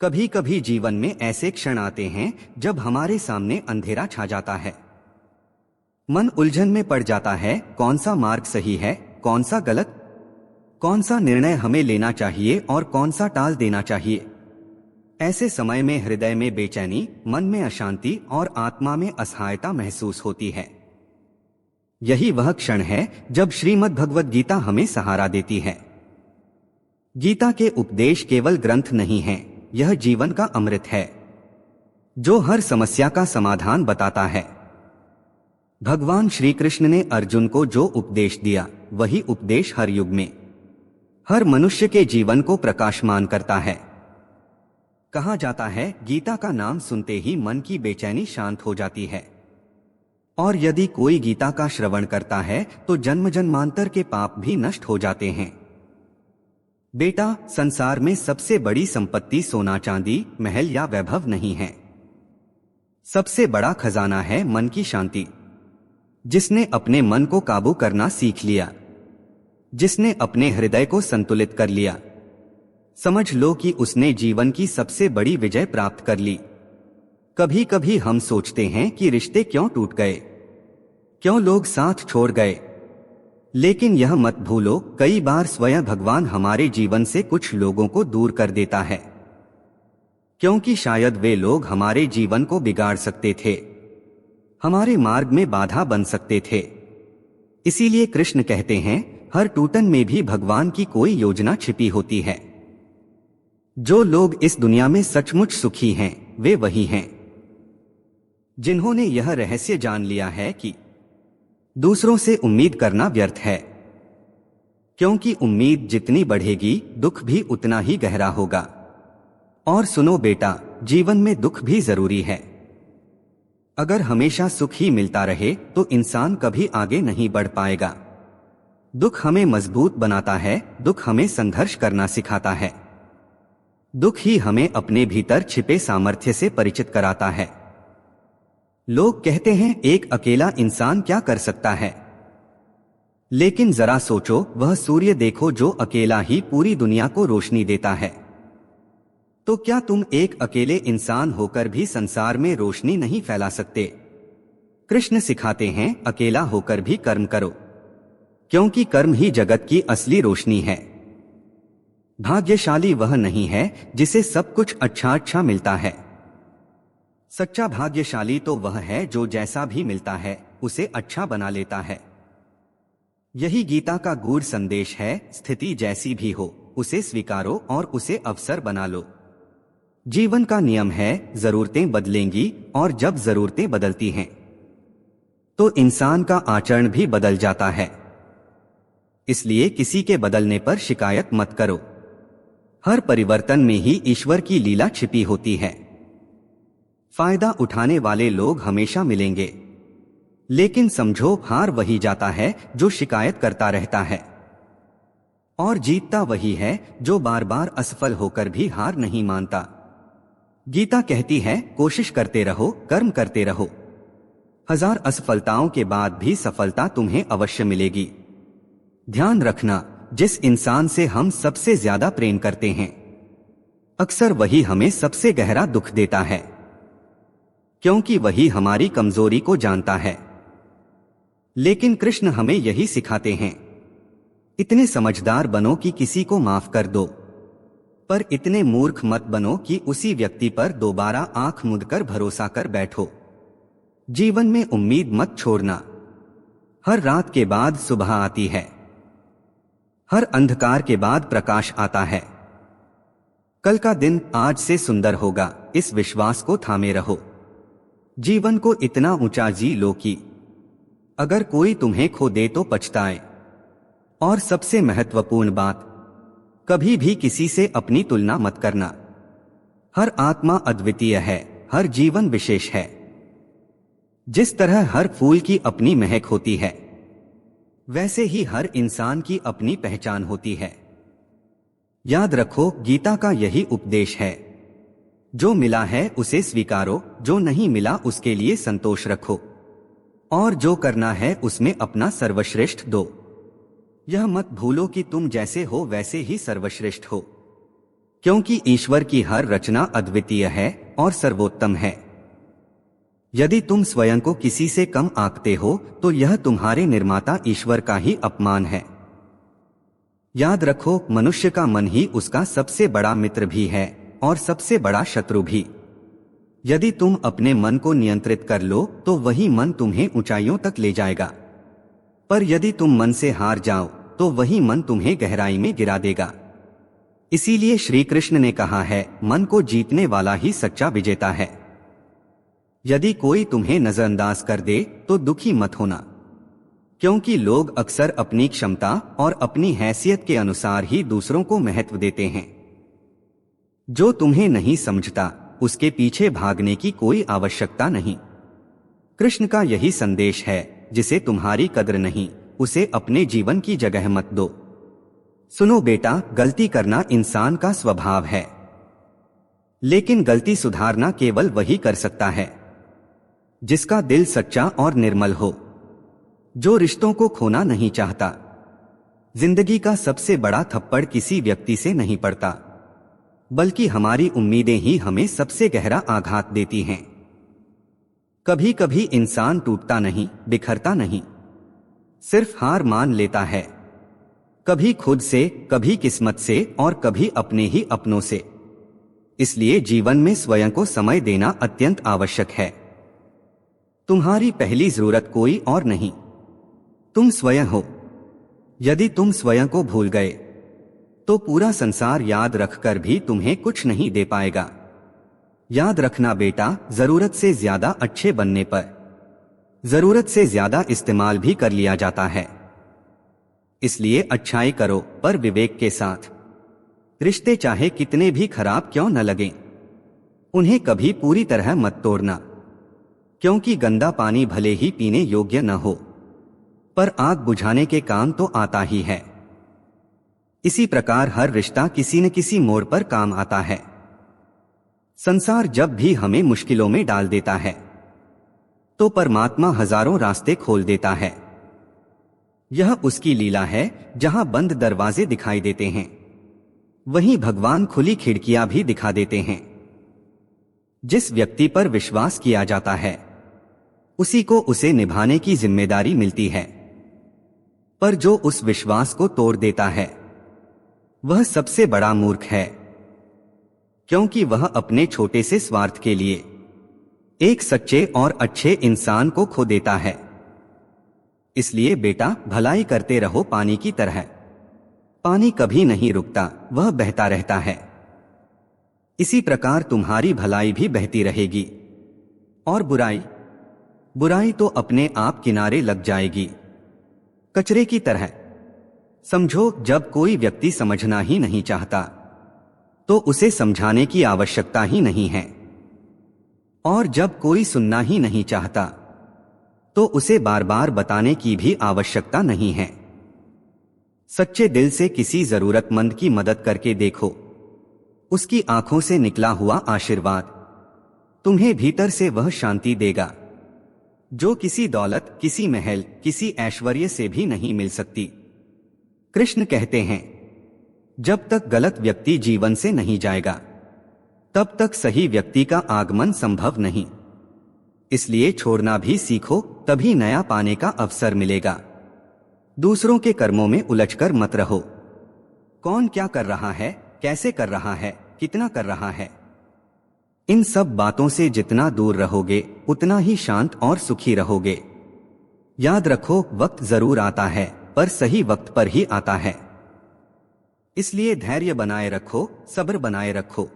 कभी कभी जीवन में ऐसे क्षण आते हैं जब हमारे सामने अंधेरा छा जाता है। मन उलझन में पड़ जाता है, कौन सा मार्ग सही है, कौन सा गलत, कौन सा निर्णय हमें लेना चाहिए और कौन सा टाल देना चाहिए। ऐसे समय में हृदय में बेचैनी, मन में अशांति और आत्मा में असहायता महसूस होती है। यही वह क्षण है जब श्रीमद् भगवद गीता हमें सहारा देती है। गीता के उपदेश केवल ग्रंथ नहीं हैं, यह जीवन का अमृत है जो हर समस्या का समाधान बताता है। भगवान श्री कृष्ण ने अर्जुन को जो उपदेश दिया, वही उपदेश हर युग में हर मनुष्य के जीवन को प्रकाशमान करता है। कहा जाता है, गीता का नाम सुनते ही मन की बेचैनी शांत हो जाती है, और यदि कोई गीता का श्रवण करता है तो जन्म जन्मांतर के पाप भी नष्ट हो जाते हैं। बेटा, संसार में सबसे बड़ी संपत्ति सोना चांदी, महल या वैभव नहीं है। सबसे बड़ा खजाना है मन की शांति। जिसने अपने मन को काबू करना सीख लिया, जिसने अपने हृदय को संतुलित कर लिया, समझ लो कि उसने जीवन की सबसे बड़ी विजय प्राप्त कर ली। कभी कभी हम सोचते हैं कि रिश्ते क्यों टूट गए, क्यों लोग साथ छोड़ गए, लेकिन यह मत भूलो, कई बार स्वयं भगवान हमारे जीवन से कुछ लोगों को दूर कर देता है, क्योंकि शायद वे लोग हमारे जीवन को बिगाड़ सकते थे, हमारे मार्ग में बाधा बन सकते थे। इसीलिए कृष्ण कहते हैं, हर टूटन में भी भगवान की कोई योजना छिपी होती है। जो लोग इस दुनिया में सचमुच सुखी हैं, वे वही हैं जिन्होंने यह रहस्य जान लिया है कि दूसरों से उम्मीद करना व्यर्थ है, क्योंकि उम्मीद जितनी बढ़ेगी दुख भी उतना ही गहरा होगा। और सुनो बेटा, जीवन में दुख भी जरूरी है। अगर हमेशा सुख ही मिलता रहे तो इंसान कभी आगे नहीं बढ़ पाएगा। दुख हमें मजबूत बनाता है, दुख हमें संघर्ष करना सिखाता है, दुख ही हमें अपने भीतर छिपे सामर्थ्य से परिचित कराता है। लोग कहते हैं, एक अकेला इंसान क्या कर सकता है, लेकिन जरा सोचो, वह सूर्य देखो जो अकेला ही पूरी दुनिया को रोशनी देता है। तो क्या तुम एक अकेले इंसान होकर भी संसार में रोशनी नहीं फैला सकते? कृष्ण सिखाते हैं, अकेला होकर भी कर्म करो, क्योंकि कर्म ही जगत की असली रोशनी है। भाग्यशाली वह नहीं है जिसे सब कुछ अच्छा अच्छा मिलता है। सच्चा भाग्यशाली तो वह है जो जैसा भी मिलता है उसे अच्छा बना लेता है। यही गीता का गूढ़ संदेश है, स्थिति जैसी भी हो उसे स्वीकारो और उसे अवसर बना लो। जीवन का नियम है, जरूरतें बदलेंगी, और जब जरूरतें बदलती हैं तो इंसान का आचरण भी बदल जाता है। इसलिए किसी के बदलने पर शिकायत मत करो। हर परिवर्तन में ही ईश्वर की लीला छिपी होती है। फायदा उठाने वाले लोग हमेशा मिलेंगे, लेकिन समझो, हार वही जाता है जो शिकायत करता रहता है, और जीतता वही है जो बार बार असफल होकर भी हार नहीं मानता। गीता कहती है, कोशिश करते रहो, कर्म करते रहो, 1000 असफलताओं के बाद भी सफलता तुम्हें अवश्य मिलेगी। ध्यान रखना, जिस इंसान से हम सबसे ज्यादा प्रेम करते हैं, अक्सर वही हमें सबसे गहरा दुख देता है, क्योंकि वही हमारी कमजोरी को जानता है। लेकिन कृष्ण हमें यही सिखाते हैं, इतने समझदार बनो कि किसी को माफ कर दो, पर इतने मूर्ख मत बनो कि उसी व्यक्ति पर दोबारा आंख मूंदकर भरोसा कर बैठो। जीवन में उम्मीद मत छोड़ना। हर रात के बाद सुबह आती है, हर अंधकार के बाद प्रकाश आता है। कल का दिन आज से सुंदर होगा, इस विश्वास को थामे रहो। जीवन को इतना ऊंचा जी लो कि अगर कोई तुम्हें खो दे तो पछताए। और सबसे महत्वपूर्ण बात, कभी भी किसी से अपनी तुलना मत करना। हर आत्मा अद्वितीय है, हर जीवन विशेष है। जिस तरह हर फूल की अपनी महक होती है, वैसे ही हर इंसान की अपनी पहचान होती है। याद रखो, गीता का यही उपदेश है, जो मिला है उसे स्वीकारो, जो नहीं मिला उसके लिए संतोष रखो, और जो करना है उसमें अपना सर्वश्रेष्ठ दो। यह मत भूलो कि तुम जैसे हो वैसे ही सर्वश्रेष्ठ हो। क्योंकि ईश्वर की हर रचना अद्वितीय है और सर्वोत्तम है। यदि तुम स्वयं को किसी से कम आंकते हो तो यह तुम्हारे निर्माता ईश्वर का ही अपमान है। याद रखो, मनुष्य का मन ही उसका सबसे बड़ा मित्र भी है और सबसे बड़ा शत्रु भी। यदि तुम अपने मन को नियंत्रित कर लो तो वही मन तुम्हें ऊंचाइयों तक ले जाएगा, पर यदि तुम मन से हार जाओ तो वही मन तुम्हें गहराई में गिरा देगा। इसीलिए श्री कृष्ण ने कहा है, मन को जीतने वाला ही सच्चा विजेता है। यदि कोई तुम्हें नजरअंदाज कर दे तो दुखी मत होना, क्योंकि लोग अक्सर अपनी क्षमता और अपनी हैसियत के अनुसार ही दूसरों को महत्व देते हैं। जो तुम्हें नहीं समझता उसके पीछे भागने की कोई आवश्यकता नहीं। कृष्ण का यही संदेश है, जिसे तुम्हारी कद्र नहीं उसे अपने जीवन की जगह मत दो। सुनो बेटा, गलती करना इंसान का स्वभाव है, लेकिन गलती सुधारना केवल वही कर सकता है जिसका दिल सच्चा और निर्मल हो, जो रिश्तों को खोना नहीं चाहता। जिंदगी का सबसे बड़ा थप्पड़ किसी व्यक्ति से नहीं पड़ता, बल्कि हमारी उम्मीदें ही हमें सबसे गहरा आघात देती हैं। कभी कभी इंसान टूटता नहीं, बिखरता नहीं, सिर्फ हार मान लेता है, कभी खुद से, कभी किस्मत से और कभी अपने ही अपनों से। इसलिए जीवन में स्वयं को समय देना अत्यंत आवश्यक है। तुम्हारी पहली जरूरत कोई और नहीं, तुम स्वयं हो। यदि तुम स्वयं को भूल गए तो पूरा संसार याद रखकर भी तुम्हें कुछ नहीं दे पाएगा। याद रखना बेटा, जरूरत से ज्यादा अच्छे बनने पर जरूरत से ज्यादा इस्तेमाल भी कर लिया जाता है। इसलिए अच्छाई करो, पर विवेक के साथ। रिश्ते चाहे कितने भी खराब क्यों न लगें, उन्हें कभी पूरी तरह मत तोड़ना, क्योंकि गंदा पानी भले ही पीने योग्य न हो, पर आग बुझाने के काम तो आता ही है। इसी प्रकार हर रिश्ता किसी न किसी मोड़ पर काम आता है। संसार जब भी हमें मुश्किलों में डाल देता है तो परमात्मा हजारों रास्ते खोल देता है। यह उसकी लीला है। जहां बंद दरवाजे दिखाई देते हैं वहीं भगवान खुली खिड़कियां भी दिखा देते हैं। जिस व्यक्ति पर विश्वास किया जाता है उसी को उसे निभाने की जिम्मेदारी मिलती है, पर जो उस विश्वास को तोड़ देता है वह सबसे बड़ा मूर्ख है, क्योंकि वह अपने छोटे से स्वार्थ के लिए एक सच्चे और अच्छे इंसान को खो देता है। इसलिए बेटा, भलाई करते रहो पानी की तरह। पानी कभी नहीं रुकता, वह बहता रहता है। इसी प्रकार तुम्हारी भलाई भी बहती रहेगी और बुराई तो अपने आप किनारे लग जाएगी, कचरे की तरह। समझो, जब कोई व्यक्ति समझना ही नहीं चाहता तो उसे समझाने की आवश्यकता ही नहीं है, और जब कोई सुनना ही नहीं चाहता तो उसे बार बार बताने की भी आवश्यकता नहीं है। सच्चे दिल से किसी जरूरतमंद की मदद करके देखो, उसकी आंखों से निकला हुआ आशीर्वाद तुम्हें भीतर से वह शांति देगा जो किसी दौलत, किसी महल, किसी ऐश्वर्य से भी नहीं मिल सकती। कृष्ण कहते हैं, जब तक गलत व्यक्ति जीवन से नहीं जाएगा तब तक सही व्यक्ति का आगमन संभव नहीं। इसलिए छोड़ना भी सीखो, तभी नया पाने का अवसर मिलेगा। दूसरों के कर्मों में उलझकर मत रहो। कौन क्या कर रहा है, कैसे कर रहा है, कितना कर रहा है, इन सब बातों से जितना दूर रहोगे उतना ही शांत और सुखी रहोगे। याद रखो, वक्त जरूर आता है पर सही वक्त पर ही आता है। इसलिए धैर्य बनाए रखो, सब्र बनाए रखो।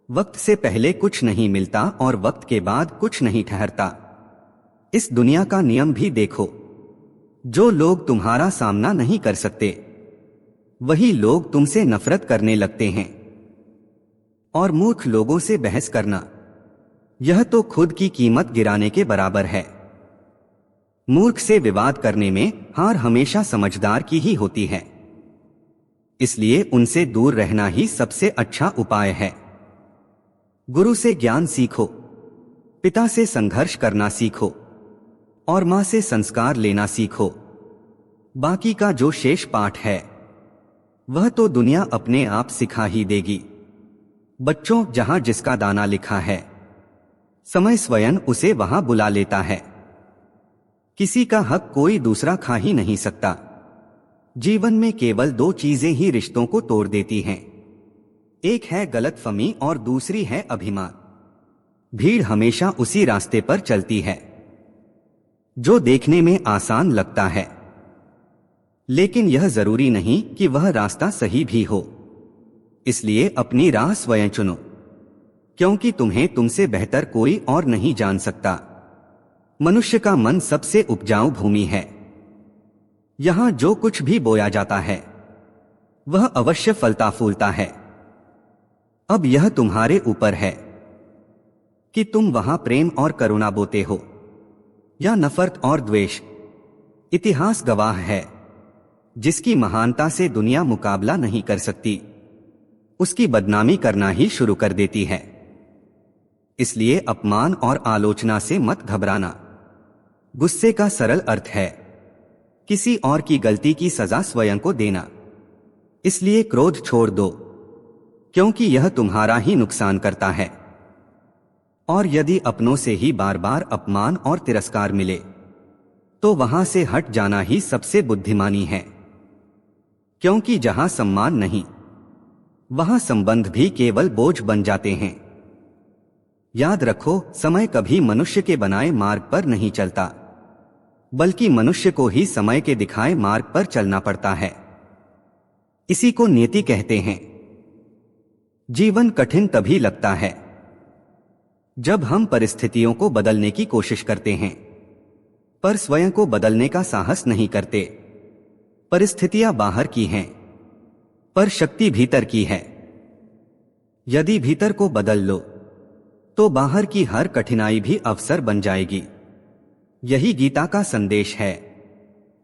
वक्त से पहले कुछ नहीं मिलता और वक्त के बाद कुछ नहीं ठहरता। इस दुनिया का नियम भी देखो, जो लोग तुम्हारा सामना नहीं कर सकते वही लोग तुमसे नफरत करने लगते हैं, और मूर्ख लोगों से बहस करना यह तो खुद की कीमत गिराने के बराबर है। मूर्ख से विवाद करने में हार हमेशा समझदार की ही होती है। इसलिए उनसे दूर रहना ही सबसे अच्छा उपाय है। गुरु से ज्ञान सीखो, पिता से संघर्ष करना सीखो और मां से संस्कार लेना सीखो। बाकी का जो शेष पाठ है वह तो दुनिया अपने आप सिखा ही देगी। बच्चों, जहां जिसका दाना लिखा है, समय स्वयं उसे वहां बुला लेता है। किसी का हक कोई दूसरा खा ही नहीं सकता। जीवन में केवल दो चीजें ही रिश्तों को तोड़ देती हैं, एक है गलतफहमी और दूसरी है अभिमान। भीड़ हमेशा उसी रास्ते पर चलती है जो देखने में आसान लगता है, लेकिन यह जरूरी नहीं कि वह रास्ता सही भी हो। इसलिए अपनी राह स्वयं चुनो, क्योंकि तुम्हें तुमसे बेहतर कोई और नहीं जान सकता। मनुष्य का मन सबसे उपजाऊ भूमि है। यहां जो कुछ भी बोया जाता है वह अवश्य फलता फूलता है। अब यह तुम्हारे ऊपर है कि तुम वहां प्रेम और करुणा बोते हो या नफरत और द्वेष। इतिहास गवाह है, जिसकी महानता से दुनिया मुकाबला नहीं कर सकती, उसकी बदनामी करना ही शुरू कर देती है। इसलिए अपमान और आलोचना से मत घबराना। गुस्से का सरल अर्थ है किसी और की गलती की सजा स्वयं को देना। इसलिए क्रोध छोड़ दो, क्योंकि यह तुम्हारा ही नुकसान करता है। और यदि अपनों से ही बार बार अपमान और तिरस्कार मिले तो वहां से हट जाना ही सबसे बुद्धिमानी है, क्योंकि जहां सम्मान नहीं वहां संबंध भी केवल बोझ बन जाते हैं। याद रखो, समय कभी मनुष्य के बनाए मार्ग पर नहीं चलता, बल्कि मनुष्य को ही समय के दिखाए मार्ग पर चलना पड़ता है। इसी को नियति कहते हैं। जीवन कठिन तभी लगता है जब हम परिस्थितियों को बदलने की कोशिश करते हैं, पर स्वयं को बदलने का साहस नहीं करते। परिस्थितियां बाहर की हैं, पर शक्ति भीतर की है। यदि भीतर को बदल लो तो बाहर की हर कठिनाई भी अवसर बन जाएगी। यही गीता का संदेश है।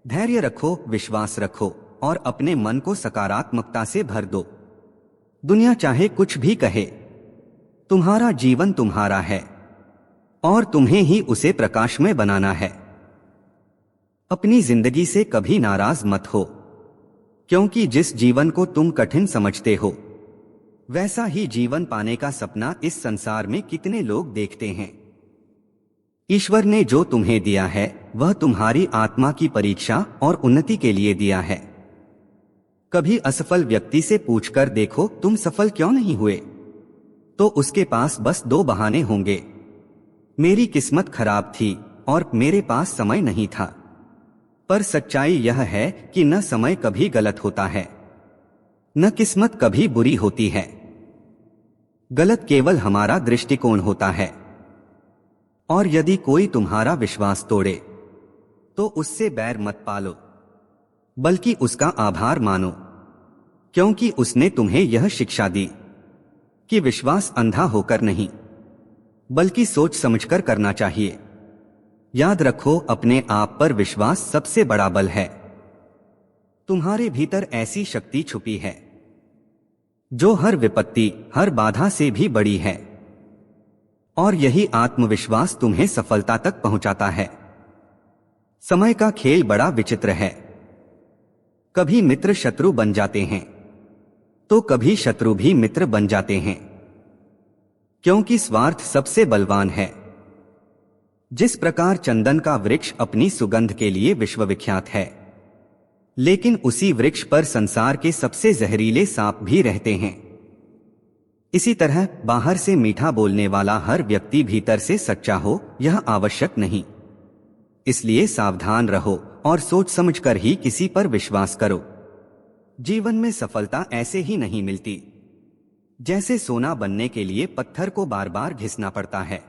धैर्य रखो, विश्वास रखो और अपने मन को सकारात्मकता से भर दो। दुनिया चाहे कुछ भी कहे, तुम्हारा जीवन तुम्हारा है और तुम्हें ही उसे प्रकाशमय बनाना है। अपनी जिंदगी से कभी नाराज मत हो, क्योंकि जिस जीवन को तुम कठिन समझते हो वैसा ही जीवन पाने का सपना इस संसार में कितने लोग देखते हैं। ईश्वर ने जो तुम्हें दिया है वह तुम्हारी आत्मा की परीक्षा और उन्नति के लिए दिया है। कभी असफल व्यक्ति से पूछकर देखो तुम सफल क्यों नहीं हुए, तो उसके पास बस दो बहाने होंगे, मेरी किस्मत खराब थी और मेरे पास समय नहीं था। पर सच्चाई यह है कि न समय कभी गलत होता है, न किस्मत कभी बुरी होती है। गलत केवल हमारा दृष्टिकोण होता है। और यदि कोई तुम्हारा विश्वास तोड़े तो उससे बैर मत पालो, बल्कि उसका आभार मानो, क्योंकि उसने तुम्हें यह शिक्षा दी कि विश्वास अंधा होकर नहीं बल्कि सोच समझकर करना चाहिए। याद रखो, अपने आप पर विश्वास सबसे बड़ा बल है। तुम्हारे भीतर ऐसी शक्ति छुपी है जो हर विपत्ति, हर बाधा से भी बड़ी है, और यही आत्मविश्वास तुम्हें सफलता तक पहुंचाता है। समय का खेल बड़ा विचित्र है। कभी मित्र शत्रु बन जाते हैं तो कभी शत्रु भी मित्र बन जाते हैं, क्योंकि स्वार्थ सबसे बलवान है। जिस प्रकार चंदन का वृक्ष अपनी सुगंध के लिए विश्वविख्यात है, लेकिन उसी वृक्ष पर संसार के सबसे जहरीले सांप भी रहते हैं, इसी तरह बाहर से मीठा बोलने वाला हर व्यक्ति भीतर से सच्चा हो यह आवश्यक नहीं। इसलिए सावधान रहो और सोच समझकर ही किसी पर विश्वास करो। जीवन में सफलता ऐसे ही नहीं मिलती जैसे सोना बनने के लिए पत्थर को बार बार घिसना पड़ता है,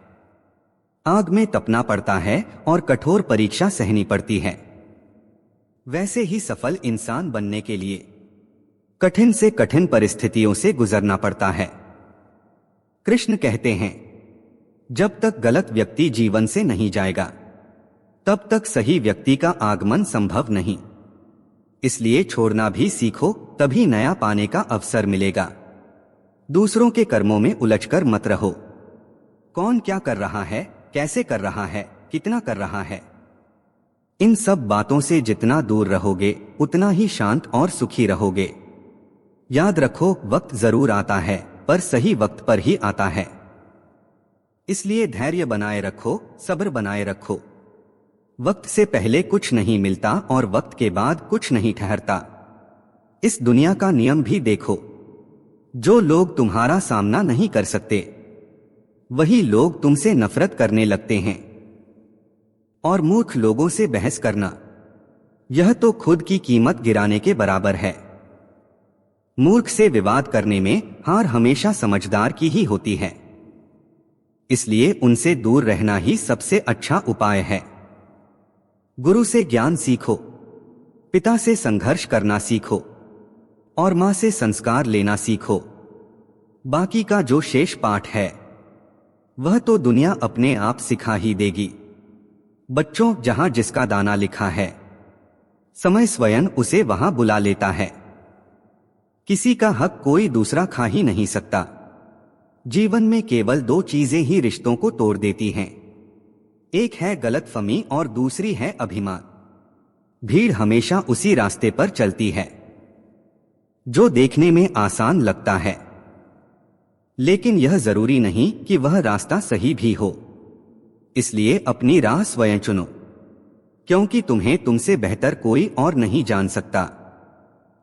आग में तपना पड़ता है और कठोर परीक्षा सहनी पड़ती है। वैसे ही सफल इंसान बनने के लिए कठिन से कठिन परिस्थितियों से गुजरना पड़ता है। कृष्ण कहते हैं, जब तक गलत व्यक्ति जीवन से नहीं जाएगा तब तक सही व्यक्ति का आगमन संभव नहीं। इसलिए छोड़ना भी सीखो, तभी नया पाने का अवसर मिलेगा। दूसरों के कर्मों में उलझकर मत रहो। कौन क्या कर रहा है, कैसे कर रहा है, कितना कर रहा है, इन सब बातों से जितना दूर रहोगे उतना ही शांत और सुखी रहोगे। याद रखो, वक्त जरूर आता है पर सही वक्त पर ही आता है। इसलिए धैर्य बनाए रखो, सब्र बनाए रखो। वक्त से पहले कुछ नहीं मिलता और वक्त के बाद कुछ नहीं ठहरता। इस दुनिया का नियम भी देखो, जो लोग तुम्हारा सामना नहीं कर सकते वही लोग तुमसे नफरत करने लगते हैं। और मूर्ख लोगों से बहस करना, यह तो खुद की कीमत गिराने के बराबर है। मूर्ख से विवाद करने में हार हमेशा समझदार की ही होती है। इसलिए उनसे दूर रहना ही सबसे अच्छा उपाय है। गुरु से ज्ञान सीखो, पिता से संघर्ष करना सीखो और मां से संस्कार लेना सीखो। बाकी का जो शेष पाठ है वह तो दुनिया अपने आप सिखा ही देगी। बच्चों, जहां जिसका दाना लिखा है, समय स्वयं उसे वहां बुला लेता है। किसी का हक कोई दूसरा खा ही नहीं सकता। जीवन में केवल दो चीजें ही रिश्तों को तोड़ देती हैं, एक है गलतफहमी और दूसरी है अभिमान। भीड़ हमेशा उसी रास्ते पर चलती है जो देखने में आसान लगता है, लेकिन यह जरूरी नहीं कि वह रास्ता सही भी हो। इसलिए अपनी राह स्वयं चुनो, क्योंकि तुम्हें तुमसे बेहतर कोई और नहीं जान सकता।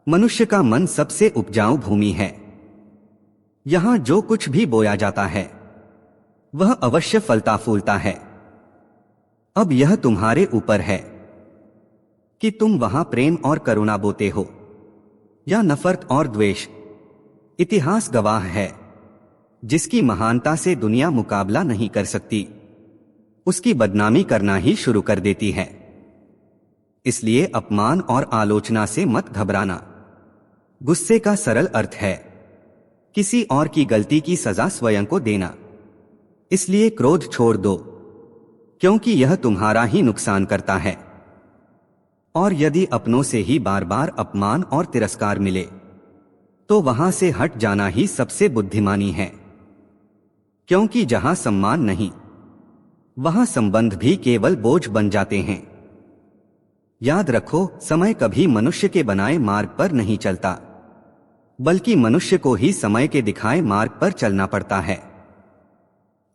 मनुष्य का मन सबसे उपजाऊ भूमि है। यहां जो कुछ भी बोया जाता है वह अवश्य फलता फूलता है। अब यह तुम्हारे ऊपर है कि तुम वहां प्रेम और करुणा बोते हो या नफरत और द्वेष। इतिहास गवाह है, जिसकी महानता से दुनिया मुकाबला नहीं कर सकती, उसकी बदनामी करना ही शुरू कर देती है। इसलिए अपमान और आलोचना से मत घबराना। गुस्से का सरल अर्थ है किसी और की गलती की सजा स्वयं को देना। इसलिए क्रोध छोड़ दो, क्योंकि यह तुम्हारा ही नुकसान करता है। और यदि अपनों से ही बार बार अपमान और तिरस्कार मिले तो वहां से हट जाना ही सबसे बुद्धिमानी है, क्योंकि जहां सम्मान नहीं वहां संबंध भी केवल बोझ बन जाते हैं। याद रखो, समय कभी मनुष्य के बनाए मार्ग पर नहीं चलता, बल्कि मनुष्य को ही समय के दिखाए मार्ग पर चलना पड़ता है।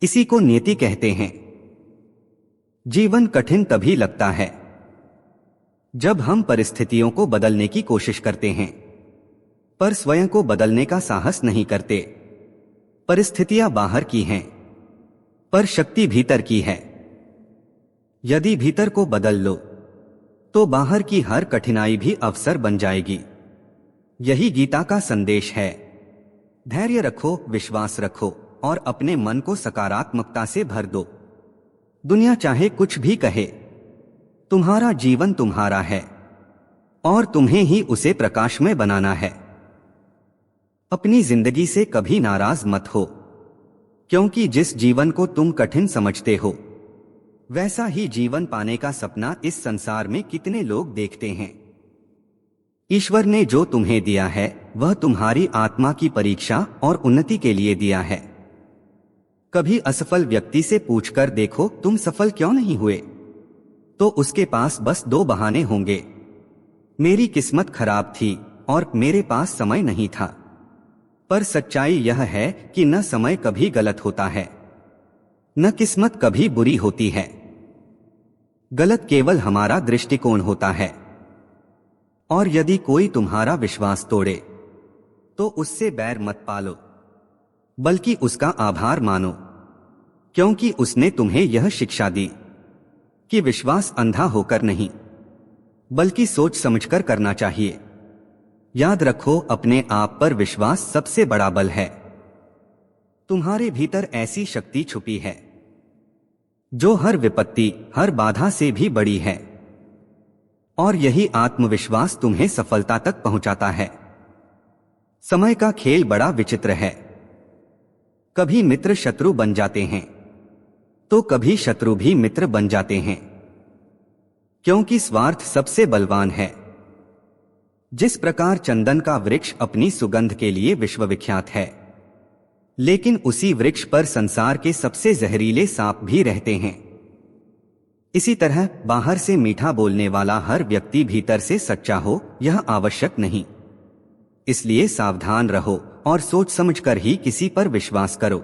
इसी को नियति कहते हैं। जीवन कठिन तभी लगता है जब हम परिस्थितियों को बदलने की कोशिश करते हैं, पर स्वयं को बदलने का साहस नहीं करते। परिस्थितियां बाहर की हैं, पर शक्ति भीतर की है। यदि भीतर को बदल लो तो बाहर की हर कठिनाई भी अवसर बन जाएगी। यही गीता का संदेश है। धैर्य रखो, विश्वास रखो और अपने मन को सकारात्मकता से भर दो। दुनिया चाहे कुछ भी कहे, तुम्हारा जीवन तुम्हारा है और तुम्हें ही उसे प्रकाशमय बनाना है। अपनी जिंदगी से कभी नाराज मत हो, क्योंकि जिस जीवन को तुम कठिन समझते हो वैसा ही जीवन पाने का सपना इस संसार में कितने लोग देखते हैं। ईश्वर ने जो तुम्हें दिया है वह तुम्हारी आत्मा की परीक्षा और उन्नति के लिए दिया है। कभी असफल व्यक्ति से पूछकर देखो तुम सफल क्यों नहीं हुए, तो उसके पास बस दो बहाने होंगे, मेरी किस्मत खराब थी और मेरे पास समय नहीं था। पर सच्चाई यह है कि न समय कभी गलत होता है, न किस्मत कभी बुरी होती है। गलत केवल हमारा दृष्टिकोण होता है। और यदि कोई तुम्हारा विश्वास तोड़े तो उससे बैर मत पालो, बल्कि उसका आभार मानो, क्योंकि उसने तुम्हें यह शिक्षा दी कि विश्वास अंधा होकर नहीं बल्कि सोच समझकर करना चाहिए। याद रखो, अपने आप पर विश्वास सबसे बड़ा बल है। तुम्हारे भीतर ऐसी शक्ति छुपी है जो हर विपत्ति, हर बाधा से भी बड़ी है। और यही आत्मविश्वास तुम्हें सफलता तक पहुंचाता है। समय का खेल बड़ा विचित्र है। कभी मित्र शत्रु बन जाते हैं तो कभी शत्रु भी मित्र बन जाते हैं, क्योंकि स्वार्थ सबसे बलवान है। जिस प्रकार चंदन का वृक्ष अपनी सुगंध के लिए विश्वविख्यात है, लेकिन उसी वृक्ष पर संसार के सबसे जहरीले सांप भी रहते हैं। इसी तरह बाहर से मीठा बोलने वाला हर व्यक्ति भीतर से सच्चा हो, यह आवश्यक नहीं। इसलिए सावधान रहो और सोच समझकर ही किसी पर विश्वास करो।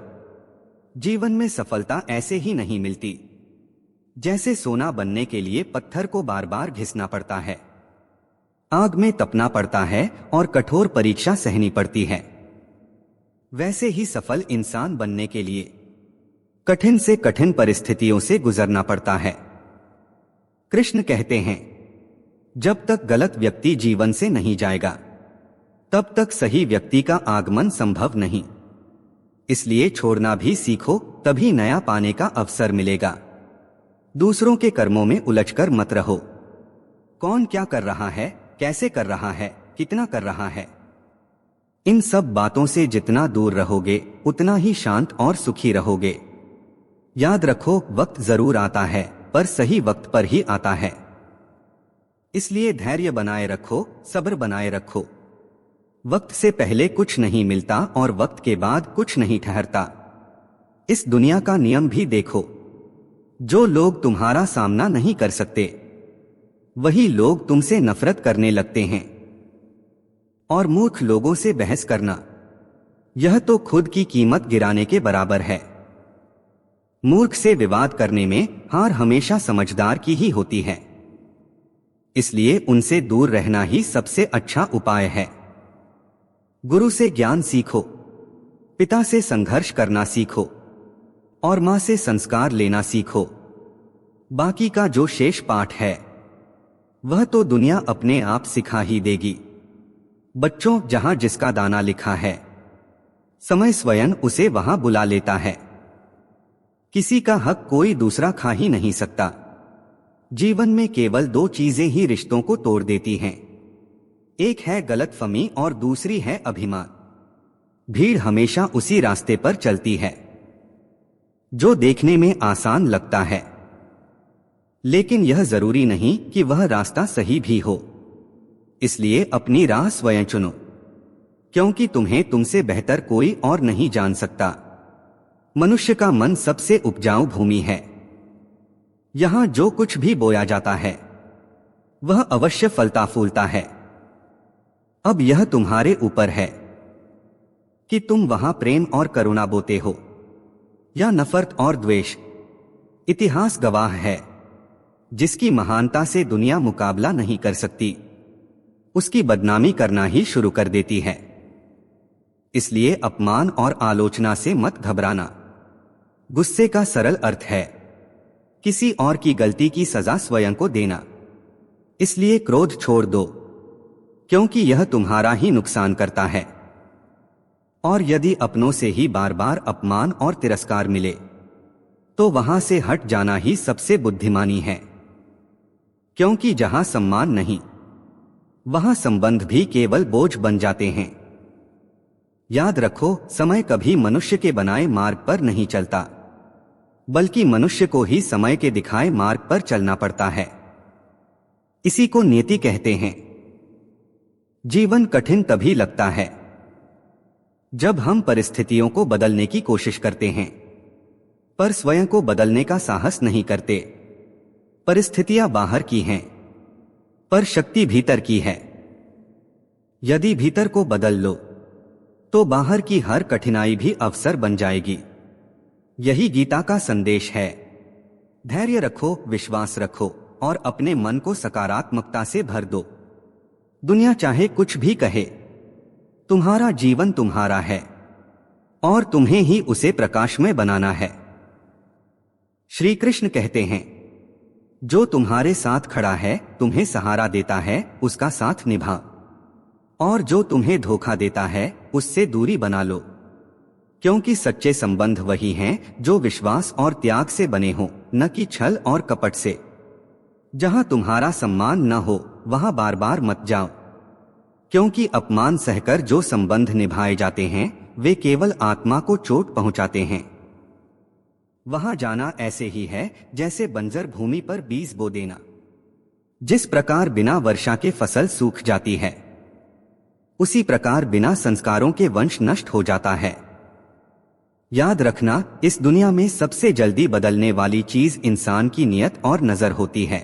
जीवन में सफलता ऐसे ही नहीं मिलती जैसे सोना बनने के लिए पत्थर को बार बार घिसना पड़ता है, आग में तपना पड़ता है और कठोर परीक्षा सहनी पड़ती है। वैसे ही सफल इंसान बनने के लिए कठिन से कठिन परिस्थितियों से गुजरना पड़ता है। कृष्ण कहते हैं, जब तक गलत व्यक्ति जीवन से नहीं जाएगा तब तक सही व्यक्ति का आगमन संभव नहीं। इसलिए छोड़ना भी सीखो, तभी नया पाने का अवसर मिलेगा। दूसरों के कर्मों में उलझकर मत रहो। कौन क्या कर रहा है, कैसे कर रहा है, कितना कर रहा है, इन सब बातों से जितना दूर रहोगे उतना ही शांत और सुखी रहोगे। याद रखो, वक्त जरूर आता है पर सही वक्त पर ही आता है। इसलिए धैर्य बनाए रखो, सब्र बनाए रखो। वक्त से पहले कुछ नहीं मिलता और वक्त के बाद कुछ नहीं ठहरता। इस दुनिया का नियम भी देखो, जो लोग तुम्हारा सामना नहीं कर सकते वही लोग तुमसे नफरत करने लगते हैं। और मूर्ख लोगों से बहस करना, यह तो खुद की कीमत गिराने के बराबर है। मूर्ख से विवाद करने में हार हमेशा समझदार की ही होती है। इसलिए उनसे दूर रहना ही सबसे अच्छा उपाय है। गुरु से ज्ञान सीखो, पिता से संघर्ष करना सीखो और मां से संस्कार लेना सीखो। बाकी का जो शेष पाठ है वह तो दुनिया अपने आप सिखा ही देगी। बच्चों, जहां जिसका दाना लिखा है समय स्वयं उसे वहां बुला लेता है। किसी का हक कोई दूसरा खा ही नहीं सकता। जीवन में केवल दो चीजें ही रिश्तों को तोड़ देती हैं, एक है गलतफहमी और दूसरी है अभिमान। भीड़ हमेशा उसी रास्ते पर चलती है जो देखने में आसान लगता है, लेकिन यह जरूरी नहीं कि वह रास्ता सही भी हो। इसलिए अपनी राह स्वयं चुनो, क्योंकि तुम्हें तुमसे बेहतर कोई और नहीं जान सकता। मनुष्य का मन सबसे उपजाऊ भूमि है। यहां जो कुछ भी बोया जाता है वह अवश्य फलता फूलता है। अब यह तुम्हारे ऊपर है कि तुम वहां प्रेम और करुणा बोते हो या नफरत और द्वेष। इतिहास गवाह है, जिसकी महानता से दुनिया मुकाबला नहीं कर सकती उसकी बदनामी करना ही शुरू कर देती है। इसलिए अपमान और आलोचना से मत घबराना। गुस्से का सरल अर्थ है किसी और की गलती की सजा स्वयं को देना। इसलिए क्रोध छोड़ दो, क्योंकि यह तुम्हारा ही नुकसान करता है। और यदि अपनों से ही बार बार अपमान और तिरस्कार मिले तो वहां से हट जाना ही सबसे बुद्धिमानी है, क्योंकि जहां सम्मान नहीं वहां संबंध भी केवल बोझ बन जाते हैं। याद रखो, समय कभी मनुष्य के बनाए मार्ग पर नहीं चलता, बल्कि मनुष्य को ही समय के दिखाए मार्ग पर चलना पड़ता है। इसी को नियति कहते हैं। जीवन कठिन तभी लगता है जब हम परिस्थितियों को बदलने की कोशिश करते हैं, पर स्वयं को बदलने का साहस नहीं करते। परिस्थितियां बाहर की हैं, पर शक्ति भीतर की है। यदि भीतर को बदल लो तो बाहर की हर कठिनाई भी अवसर बन जाएगी। यही गीता का संदेश है। धैर्य रखो, विश्वास रखो और अपने मन को सकारात्मकता से भर दो। दुनिया चाहे कुछ भी कहे, तुम्हारा जीवन तुम्हारा है और तुम्हें ही उसे प्रकाशमय बनाना है। श्री कृष्ण कहते हैं, जो तुम्हारे साथ खड़ा है, तुम्हें सहारा देता है, उसका साथ निभा, और जो तुम्हें धोखा देता है उससे दूरी बना लो। क्योंकि सच्चे संबंध वही हैं जो विश्वास और त्याग से बने हों, न कि छल और कपट से। जहां तुम्हारा सम्मान न हो वहां बार बार मत जाओ, क्योंकि अपमान सहकर जो संबंध निभाए जाते हैं वे केवल आत्मा को चोट पहुंचाते हैं। वहां जाना ऐसे ही है जैसे बंजर भूमि पर बीज बो देना। जिस प्रकार बिना वर्षा के फसल सूख जाती है, उसी प्रकार बिना संस्कारों के वंश नष्ट हो जाता है। याद रखना, इस दुनिया में सबसे जल्दी बदलने वाली चीज इंसान की नियत और नजर होती है।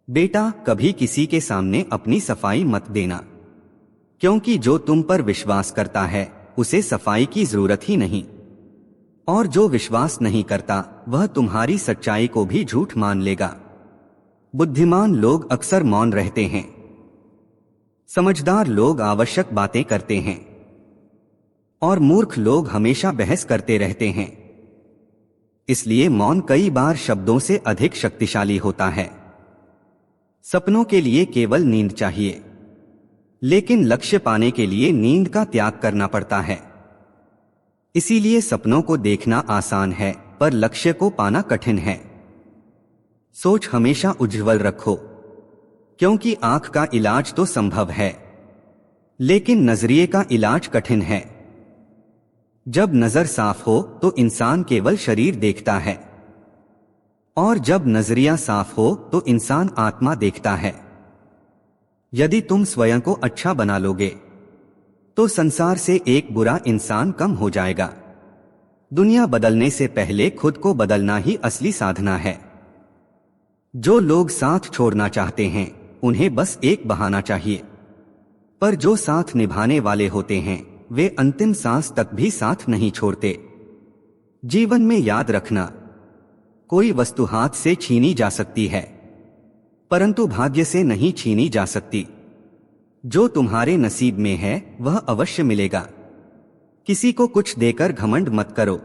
बेटा, कभी किसी के सामने अपनी सफाई मत देना, क्योंकि जो तुम पर विश्वास करता है उसे सफाई की जरूरत ही नहीं, और जो विश्वास नहीं करता वह तुम्हारी सच्चाई को भी झूठ मान लेगा। बुद्धिमान लोग अक्सर मौन रहते हैं, समझदार लोग आवश्यक बातें करते हैं, और मूर्ख लोग हमेशा बहस करते रहते हैं। इसलिए मौन कई बार शब्दों से अधिक शक्तिशाली होता है। सपनों के लिए केवल नींद चाहिए, लेकिन लक्ष्य पाने के लिए नींद का त्याग करना पड़ता है। इसीलिए सपनों को देखना आसान है, पर लक्ष्य को पाना कठिन है। सोच हमेशा उज्ज्वल रखो, क्योंकि आंख का इलाज तो संभव है, लेकिन नजरिए का इलाज कठिन है। जब नजर साफ हो तो इंसान केवल शरीर देखता है, और जब नजरिया साफ हो तो इंसान आत्मा देखता है। यदि तुम स्वयं को अच्छा बना लोगे तो संसार से एक बुरा इंसान कम हो जाएगा। दुनिया बदलने से पहले खुद को बदलना ही असली साधना है। जो लोग साथ छोड़ना चाहते हैं उन्हें बस एक बहाना चाहिए, पर जो साथ निभाने वाले होते हैं वे अंतिम सांस तक भी साथ नहीं छोड़ते। जीवन में याद रखना, कोई वस्तु हाथ से छीनी जा सकती है, परंतु भाग्य से नहीं छीनी जा सकती। जो तुम्हारे नसीब में है वह अवश्य मिलेगा। किसी को कुछ देकर घमंड मत करो,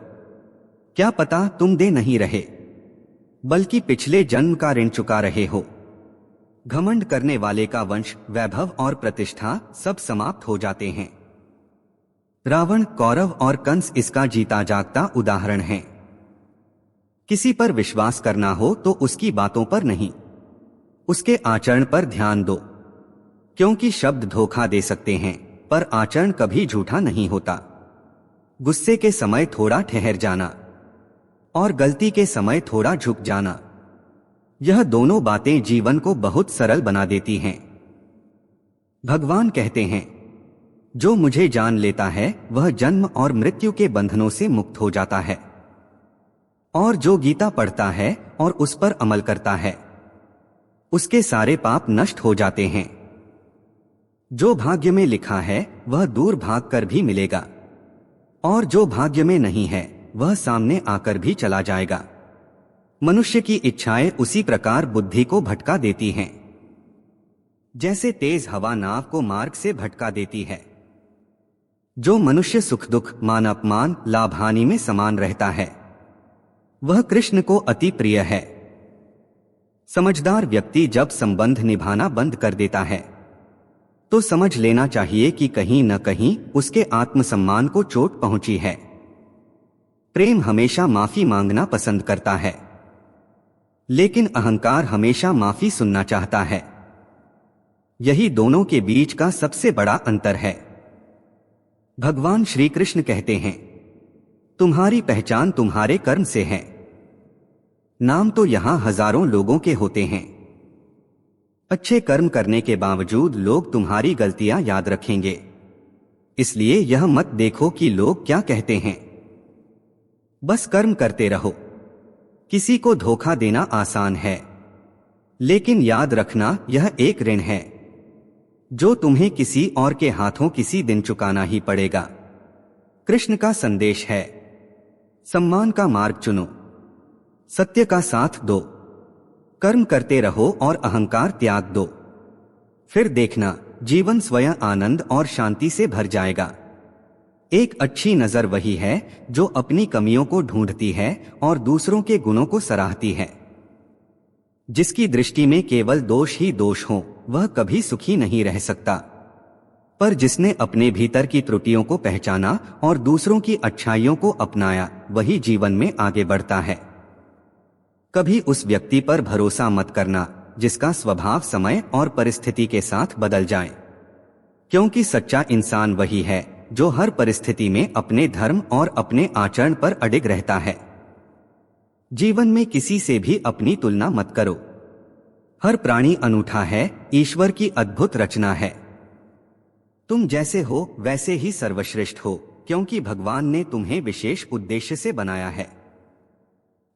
क्या पता तुम दे नहीं रहे बल्कि पिछले जन्म का ऋण चुका रहे हो। घमंड करने वाले का वंश, वैभव और प्रतिष्ठा सब समाप्त हो जाते हैं। रावण, कौरव और कंस इसका जीता जागता उदाहरण हैं। किसी पर विश्वास करना हो तो उसकी बातों पर नहीं, उसके आचरण पर ध्यान दो, क्योंकि शब्द धोखा दे सकते हैं पर आचरण कभी झूठा नहीं होता। गुस्से के समय थोड़ा ठहर जाना और गलती के समय थोड़ा झुक जाना, यह दोनों बातें जीवन को बहुत सरल बना देती हैं। भगवान कहते हैं, जो मुझे जान लेता है वह जन्म और मृत्यु के बंधनों से मुक्त हो जाता है, और जो गीता पढ़ता है और उस पर अमल करता है उसके सारे पाप नष्ट हो जाते हैं। जो भाग्य में लिखा है वह दूर भाग कर भी मिलेगा, और जो भाग्य में नहीं है वह सामने आकर भी चला जाएगा। मनुष्य की इच्छाएं उसी प्रकार बुद्धि को भटका देती हैं, जैसे तेज हवा नाव को मार्ग से भटका देती है। जो मनुष्य सुख दुख, मान अपमान, लाभ हानि में समान रहता है वह कृष्ण को अति प्रिय है। समझदार व्यक्ति जब संबंध निभाना बंद कर देता है तो समझ लेना चाहिए कि कहीं न कहीं उसके आत्मसम्मान को चोट पहुंची है। प्रेम हमेशा माफी मांगना पसंद करता है, लेकिन अहंकार हमेशा माफी सुनना चाहता है। यही दोनों के बीच का सबसे बड़ा अंतर है। भगवान श्री कृष्ण कहते हैं, तुम्हारी पहचान तुम्हारे कर्म से है। नाम तो यहां हजारों लोगों के होते हैं। अच्छे कर्म करने के बावजूद लोग तुम्हारी गलतियां याद रखेंगे, इसलिए यह मत देखो कि लोग क्या कहते हैं। बस कर्म करते रहो। किसी को धोखा देना आसान है, लेकिन याद रखना यह एक ऋण है जो तुम्हें किसी और के हाथों किसी दिन चुकाना ही पड़ेगा। कृष्ण का संदेश है, सम्मान का मार्ग चुनो, सत्य का साथ दो, कर्म करते रहो और अहंकार त्याग दो। फिर देखना जीवन स्वयं आनंद और शांति से भर जाएगा। एक अच्छी नजर वही है जो अपनी कमियों को ढूंढती है और दूसरों के गुणों को सराहती है। जिसकी दृष्टि में केवल दोष ही दोष हो वह कभी सुखी नहीं रह सकता, पर जिसने अपने भीतर की त्रुटियों को पहचाना और दूसरों की अच्छाइयों को अपनाया वही जीवन में आगे बढ़ता है। कभी उस व्यक्ति पर भरोसा मत करना जिसका स्वभाव समय और परिस्थिति के साथ बदल जाए, क्योंकि सच्चा इंसान वही है जो हर परिस्थिति में अपने धर्म और अपने आचरण पर अडिग रहता है। जीवन में किसी से भी अपनी तुलना मत करो। हर प्राणी अनूठा है, ईश्वर की अद्भुत रचना है। तुम जैसे हो वैसे ही सर्वश्रेष्ठ हो, क्योंकि भगवान ने तुम्हें विशेष उद्देश्य से बनाया है।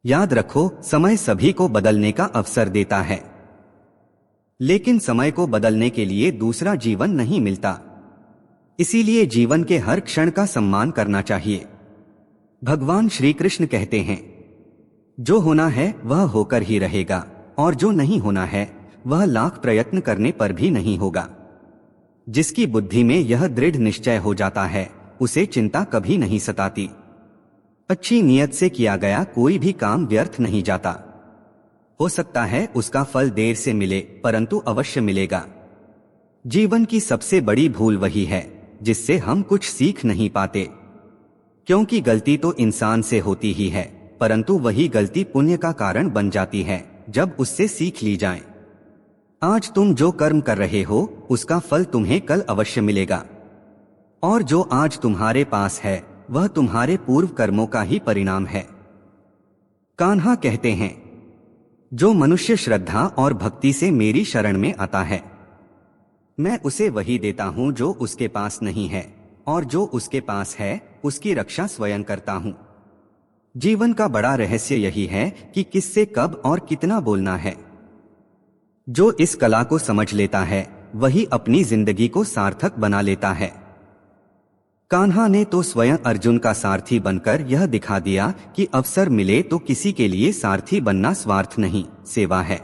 याद रखो, समय सभी को बदलने का अवसर देता है, लेकिन समय को बदलने के लिए दूसरा जीवन नहीं मिलता। इसीलिए जीवन के हर क्षण का सम्मान करना चाहिए। भगवान श्री कृष्ण कहते हैं, जो होना है वह होकर ही रहेगा, और जो नहीं होना है वह लाख प्रयत्न करने पर भी नहीं होगा। जिसकी बुद्धि में यह दृढ़ निश्चय हो जाता है, उसे चिंता कभी नहीं सताती। अच्छी नियत से किया गया कोई भी काम व्यर्थ नहीं जाता। हो सकता है उसका फल देर से मिले, परंतु अवश्य मिलेगा। जीवन की सबसे बड़ी भूल वही है जिससे हम कुछ सीख नहीं पाते, क्योंकि गलती तो इंसान से होती ही है, परंतु वही गलती पुण्य का कारण बन जाती है जब उससे सीख ली जाए। आज तुम जो कर्म कर रहे हो उसका फल तुम्हें कल अवश्य मिलेगा, और जो आज तुम्हारे पास है वह तुम्हारे पूर्व कर्मों का ही परिणाम है। कान्हा कहते हैं, जो मनुष्य श्रद्धा और भक्ति से मेरी शरण में आता है, मैं उसे वही देता हूं जो उसके पास नहीं है, और जो उसके पास है उसकी रक्षा स्वयं करता हूं। जीवन का बड़ा रहस्य यही है कि किससे कब और कितना बोलना है। जो इस कला को समझ लेता है वही अपनी जिंदगी को सार्थक बना लेता है। कान्हा ने तो स्वयं अर्जुन का सारथी बनकर यह दिखा दिया कि अवसर मिले तो किसी के लिए सारथी बनना स्वार्थ नहीं, सेवा है।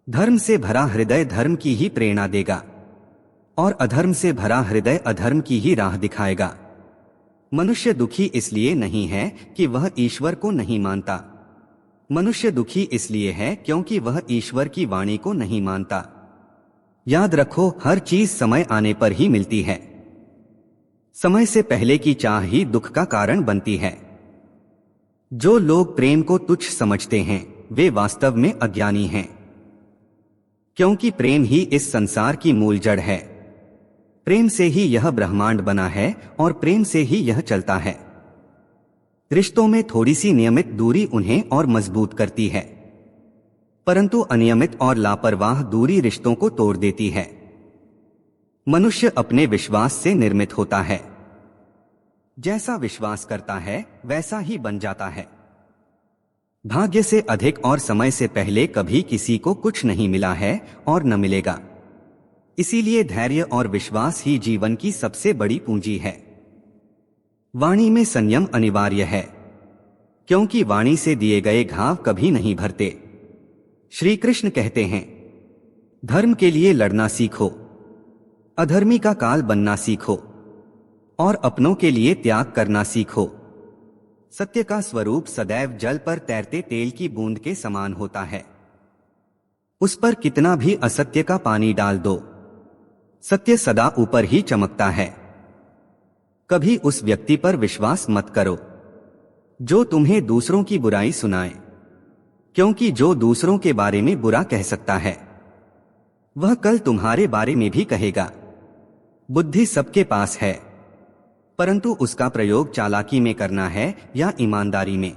धर्म से भरा हृदय धर्म की ही प्रेरणा देगा, और अधर्म से भरा हृदय अधर्म की ही राह दिखाएगा। मनुष्य दुखी इसलिए नहीं है कि वह ईश्वर को नहीं मानता। मनुष्य दुखी इसलिए है क्योंकि वह ईश्वर की वाणी को नहीं मानता। याद रखो, हर चीज समय आने पर ही मिलती है। समय से पहले की चाह ही दुख का कारण बनती है। जो लोग प्रेम को तुच्छ समझते हैं वे वास्तव में अज्ञानी हैं, क्योंकि प्रेम ही इस संसार की मूल जड़ है। प्रेम से ही यह ब्रह्मांड बना है और प्रेम से ही यह चलता है। रिश्तों में थोड़ी सी नियमित दूरी उन्हें और मजबूत करती है, परंतु अनियमित और लापरवाह दूरी रिश्तों को तोड़ देती है। मनुष्य अपने विश्वास से निर्मित होता है। जैसा विश्वास करता है वैसा ही बन जाता है। भाग्य से अधिक और समय से पहले कभी किसी को कुछ नहीं मिला है और न मिलेगा। इसीलिए धैर्य और विश्वास ही जीवन की सबसे बड़ी पूंजी है। वाणी में संयम अनिवार्य है, क्योंकि वाणी से दिए गए घाव कभी नहीं भरते। श्री कृष्ण कहते हैं, धर्म के लिए लड़ना सीखो, अधर्मी का काल बनना सीखो, और अपनों के लिए त्याग करना सीखो। सत्य का स्वरूप सदैव जल पर तैरते तेल की बूंद के समान होता है। उस पर कितना भी असत्य का पानी डाल दो, सत्य सदा ऊपर ही चमकता है। कभी उस व्यक्ति पर विश्वास मत करो जो तुम्हें दूसरों की बुराई सुनाए, क्योंकि जो दूसरों के बारे में बुरा कह सकता है वह कल तुम्हारे बारे में भी कहेगा। बुद्धि सबके पास है, परंतु उसका प्रयोग चालाकी में करना है या ईमानदारी में,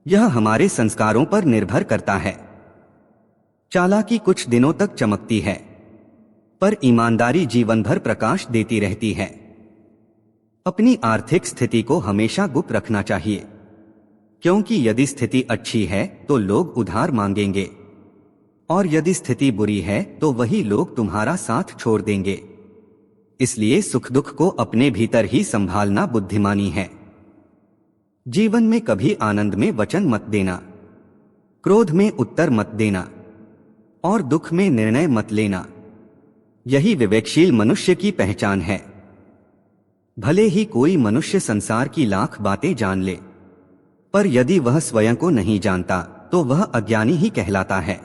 यह हमारे संस्कारों पर निर्भर करता है। चालाकी कुछ दिनों तक चमकती है, पर ईमानदारी जीवन भर प्रकाश देती रहती है। अपनी आर्थिक स्थिति को हमेशा गुप्त रखना चाहिए, क्योंकि यदि स्थिति अच्छी है तो लोग उधार मांगेंगे, और यदि स्थिति बुरी है तो वही लोग तुम्हारा साथ छोड़ देंगे। इसलिए सुख दुख को अपने भीतर ही संभालना बुद्धिमानी है। जीवन में कभी आनंद में वचन मत देना, क्रोध में उत्तर मत देना, और दुख में निर्णय मत लेना। यही विवेकशील मनुष्य की पहचान है। भले ही कोई मनुष्य संसार की लाख बातें जान ले, पर यदि वह स्वयं को नहीं जानता तो वह अज्ञानी ही कहलाता है।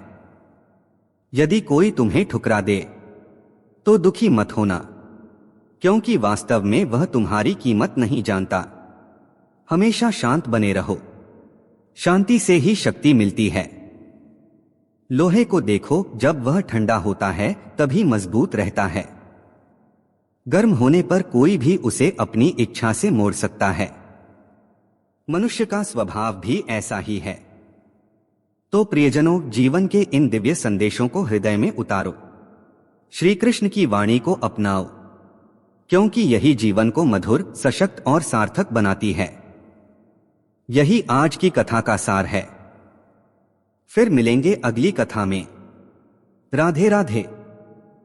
यदि कोई तुम्हें ठुकरा दे तो दुखी मत होना, क्योंकि वास्तव में वह तुम्हारी कीमत नहीं जानता। हमेशा शांत बने रहो, शांति से ही शक्ति मिलती है। लोहे को देखो, जब वह ठंडा होता है तभी मजबूत रहता है। गर्म होने पर कोई भी उसे अपनी इच्छा से मोड़ सकता है। मनुष्य का स्वभाव भी ऐसा ही है। तो प्रियजनों, जीवन के इन दिव्य संदेशों को हृदय में उतारो, श्री कृष्ण की वाणी को अपनाओ, क्योंकि यही जीवन को मधुर, सशक्त और सार्थक बनाती है। यही आज की कथा का सार है। फिर मिलेंगे अगली कथा में। राधे राधे।